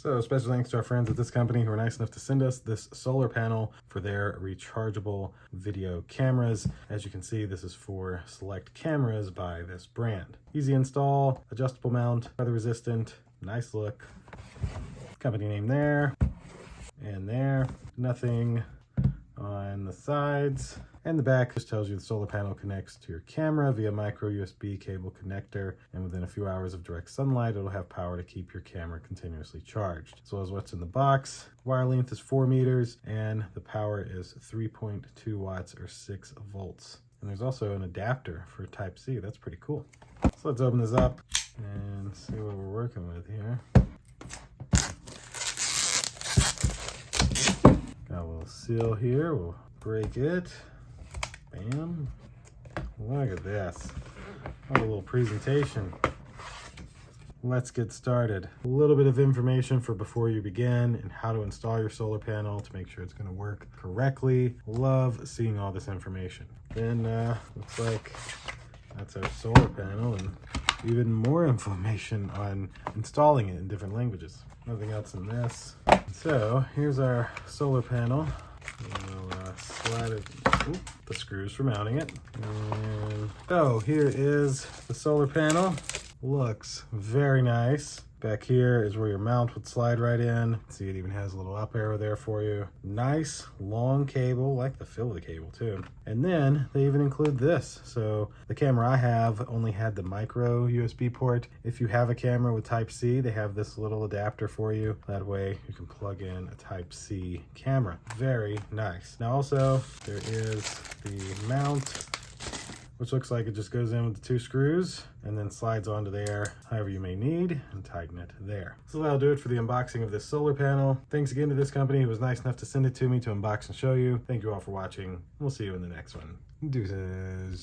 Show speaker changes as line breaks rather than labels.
So special thanks to our friends at this company who were nice enough to send us this solar panel for their rechargeable video cameras. As you can see, this is for select cameras by this brand. Easy install, adjustable mount, weather resistant, nice look. Company name there and there. Nothing on the sides. And the back just tells you the solar panel connects to your camera via micro USB cable connector, and within a few hours of direct sunlight, it'll have power to keep your camera continuously charged. As well as what's in the box. Wire length is 4 meters, and the power is 3.2 watts or 6 volts. And there's also an adapter for Type-C. That's pretty cool. So let's open this up and see what we're working with here. Got a little seal here. We'll break it. Bam. Look at this. What a little presentation. Let's get started. A little bit of information for before you begin and how to install your solar panel to make sure it's going to work correctly. Love seeing all this information. Then looks like that's our solar panel and even more information on installing it in different languages. Nothing else in this. So here's our solar panel. We'll slide it, the screws for mounting it. And so here is the solar panel. Looks very nice. Back here is where your mount would slide right in. See, it even has a little up arrow there for you. Nice long cable, like the feel of the cable too. And then they even include this. So the camera I have only had the micro USB port. If you have a camera with Type-C, they have this little adapter for you. That way you can plug in a Type-C camera. Very nice. Now also there is the mount, which looks like it just goes in with the 2 screws and then slides onto there however you may need and tighten it there. So that'll do it for the unboxing of this solar panel. Thanks again to this company who was nice enough to send it to me to unbox and show you. Thank you all for watching. We'll see you in the next one. Deuces.